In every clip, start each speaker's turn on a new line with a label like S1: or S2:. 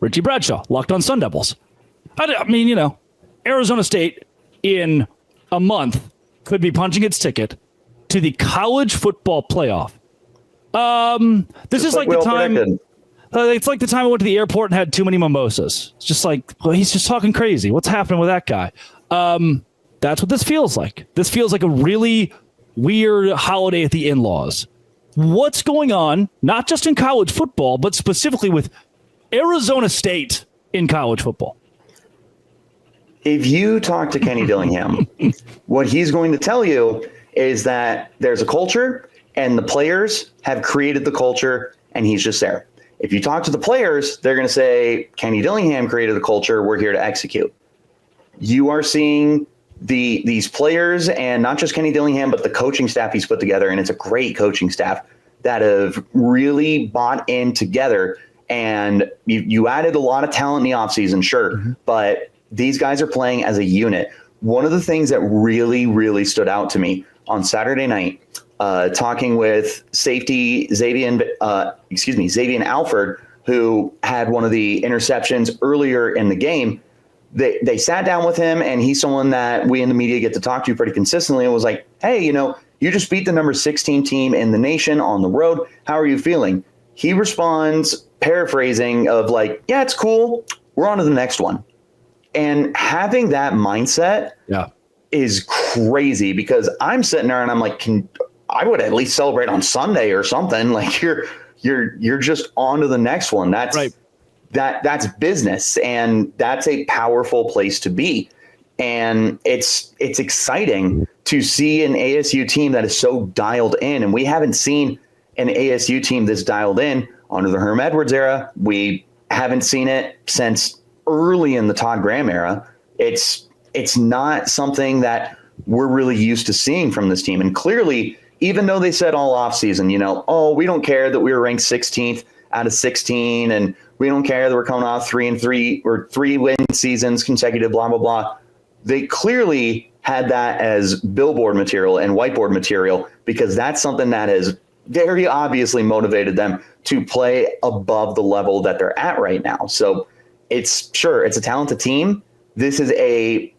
S1: Richie Bradshaw, Locked on Sun Devils. I mean, Arizona State in a month could be punching its ticket to the college football playoff. This is like the time. It's like the time I went to the airport and had too many mimosas. It's just like, well, he's just talking crazy. What's happening with that guy? That's what this feels like. This feels like a really weird holiday at the in-laws. What's going on, not just in college football, but specifically with Arizona State in college football?
S2: If you talk to Kenny Dillingham, what he's going to tell you is that there's a culture and the players have created the culture and he's just there. If you talk to the players, they're going to say, Kenny Dillingham created the culture. We're here to execute. You are seeing these players, and not just Kenny Dillingham, but the coaching staff he's put together, and it's a great coaching staff that have really bought in together. And you added a lot of talent in the offseason, sure, but these guys are playing as a unit. One of the things that really, really stood out to me on Saturday night, talking with safety Xavier Alford, who had one of the interceptions earlier in the game. They sat down with him, and he's someone that we in the media get to talk to pretty consistently, and was like, hey, you just beat the number 16 team in the nation on the road. How are you feeling? He responds, paraphrasing, of like, yeah, it's cool. We're on to the next one. And having that mindset is crazy, because I'm sitting there and I'm like, I would at least celebrate on Sunday or something. Like you're just on to the next one. That's right. That's business, and that's a powerful place to be. And it's exciting to see an ASU team that is so dialed in, and we haven't seen an ASU team this dialed in under the Herm Edwards era. We haven't seen it since early in the Todd Graham era. It's not something that we're really used to seeing from this team. And clearly, even though they said all offseason, we don't care that we were ranked 16th out of 16, and we don't care that we're coming off 3-3 or 3 win seasons consecutive, blah, blah, blah. They clearly had that as billboard material and whiteboard material, because that's something that has very obviously motivated them to play above the level that they're at right now. So it's a talented team. This is a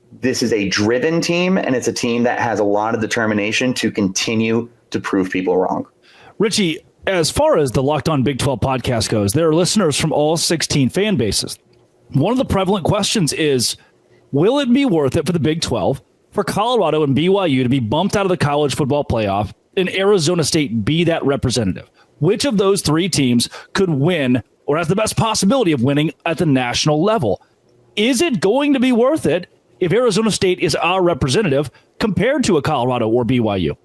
S2: driven team, and it's a team that has a lot of determination to continue to prove people wrong.
S1: Richie, as far as the Locked On Big 12 podcast goes, there are listeners from all 16 fan bases. One of the prevalent questions is, will it be worth it for the Big 12 for Colorado and BYU to be bumped out of the college football playoff and Arizona State be that representative? Which of those 3 teams could win or has the best possibility of winning at the national level? Is it going to be worth it if Arizona State is our representative compared to a Colorado or BYU?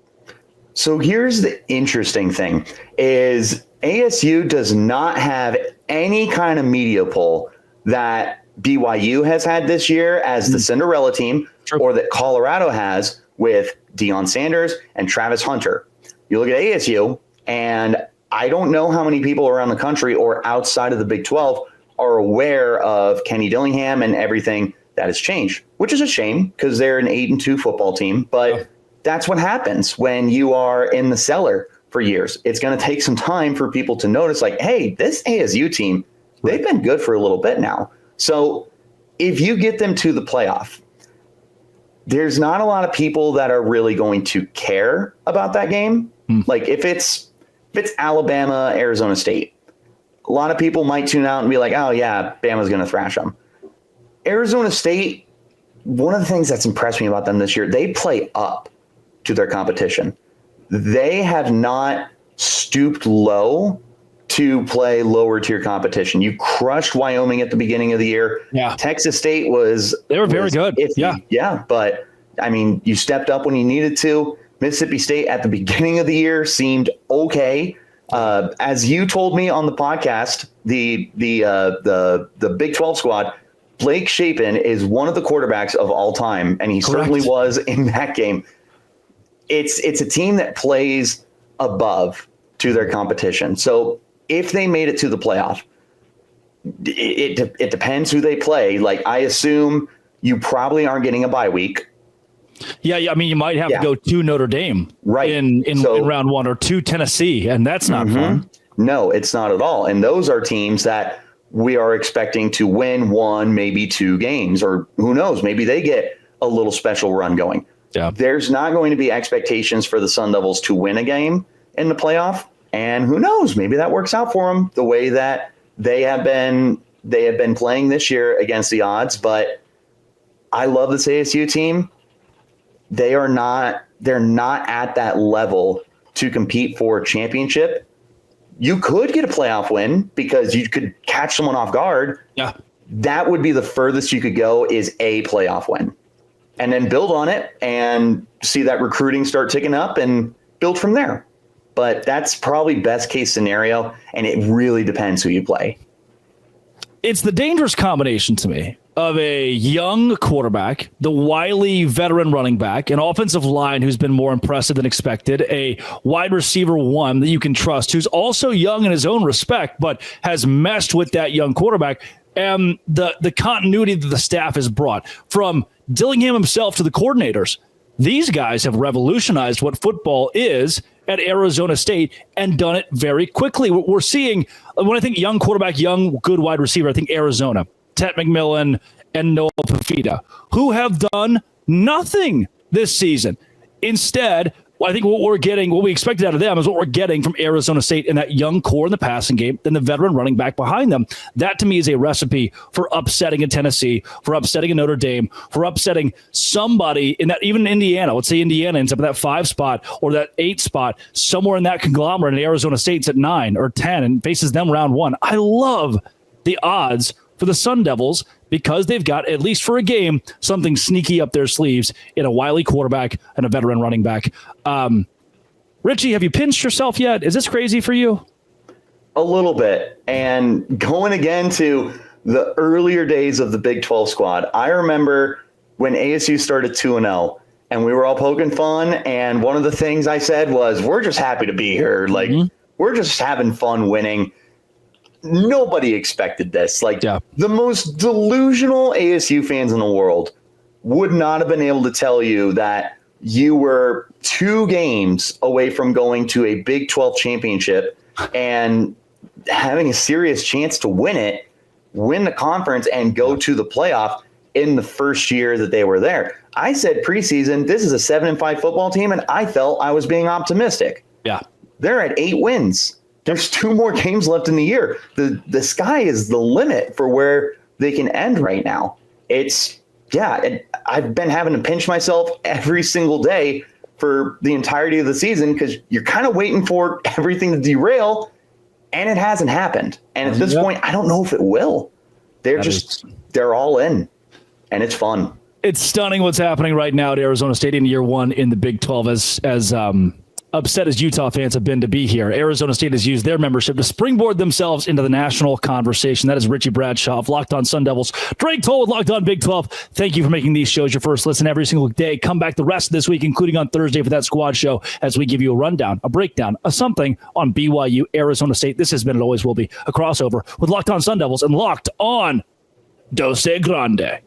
S2: So here's the interesting thing is ASU does not have any kind of media poll that BYU has had this year as the Cinderella team, or that Colorado has with Deion Sanders and Travis Hunter. You look at ASU, and I don't know how many people around the country or outside of the Big 12 are aware of Kenny Dillingham and everything that has changed, which is a shame because they're an 8-2 football team. But that's what happens when you are in the cellar for years. It's going to take some time for people to notice, like, hey, this ASU team, they've been good for a little bit now. So if you get them to the playoff, there's not a lot of people that are really going to care about that game. Like if it's Alabama, Arizona State, a lot of people might tune out and be like, oh yeah, Bama's going to thrash them. Arizona State, one of the things that's impressed me about them this year, they play up to their competition. They have not stooped low to play lower tier competition. You crushed Wyoming at the beginning of the year. Yeah. Texas State they were very good. Iffy. Yeah. But I mean, you stepped up when you needed to. Mississippi State at the beginning of the year seemed okay. As you told me on the podcast, the Big 12 squad, Blake Shapen is one of the quarterbacks of all time, and he certainly was in that game. It's a team that plays above to their competition. So if they made it to the playoff, it depends who they play. Like, I assume you probably aren't getting a bye week.
S1: Yeah. I mean, you might have to go to Notre Dame in round 1, or to Tennessee, and that's not fun.
S2: No, it's not at all. And those are teams that we are expecting to win one, maybe two games, or who knows, maybe they get a little special run going.
S1: Yeah.
S2: There's not going to be expectations for the Sun Devils to win a game in the playoff. And who knows, maybe that works out for them the way that they have been playing this year against the odds. But I love this ASU team. They're not at that level to compete for a championship. You could get a playoff win because you could catch someone off guard.
S1: Yeah.
S2: That would be the furthest you could go, is a playoff win. And then build on it and see that recruiting start ticking up and build from there. But that's probably best case scenario, and it really depends who you play.
S1: It's the dangerous combination to me of a young quarterback, the wily veteran running back, an offensive line who's been more impressive than expected, a wide receiver one that you can trust, who's also young in his own respect, but has meshed with that young quarterback, and the continuity that the staff has brought from Dillingham himself to the coordinators. These guys have revolutionized what football is at Arizona State and done it very quickly. We're seeing, when I think young quarterback, young, good wide receiver, I think Arizona, Tet McMillan and Noah Fafita, who have done nothing this season. Instead, I think what we expected out of them is what we're getting from Arizona State in that young core in the passing game, then the veteran running back behind them. That to me is a recipe for upsetting a Tennessee, for upsetting a Notre Dame, for upsetting somebody in that, even Indiana. Let's say Indiana ends up at that 5 spot or that 8 spot, somewhere in that conglomerate, and Arizona State's at 9 or 10 and faces them round 1. I love the odds for the Sun Devils because they've got, at least for a game, something sneaky up their sleeves in a wily quarterback and a veteran running back. Richie, have you pinched yourself yet? Is this crazy for you?
S2: A little bit. And going again to the earlier days of the Big 12 squad, I remember when ASU started 2-0 and we were all poking fun. And one of the things I said was, we're just happy to be here. Like, we're just having fun winning. Nobody expected this. The most delusional ASU fans in the world would not have been able to tell you that you were 2 games away from going to a Big 12 championship and having a serious chance to win it, win the conference, and go to the playoff in the first year that they were there. I said preseason, this is a 7-5 football team, and I felt I was being optimistic.
S1: Yeah.
S2: They're at 8 wins. There's 2 more games left in the year. The sky is the limit for where they can end right now. I've been having to pinch myself every single day for the entirety of the season because you're kind of waiting for everything to derail, and it hasn't happened. And at this point, I don't know if it will. They're all in, and it's fun.
S1: It's stunning what's happening right now at Arizona State in year 1 in the Big 12 as upset as Utah fans have been to be here. Arizona State has used their membership to springboard themselves into the national conversation. That is Richie Bradshaw of Locked On Sun Devils. Drake Toll with Locked On Big 12. Thank you for making these shows your first listen every single day. Come back the rest of this week, including on Thursday for that squad show, as we give you a rundown, a breakdown, a something on BYU, Arizona State. This has been, and always will be, a crossover with Locked On Sun Devils and Locked On Dose Grande.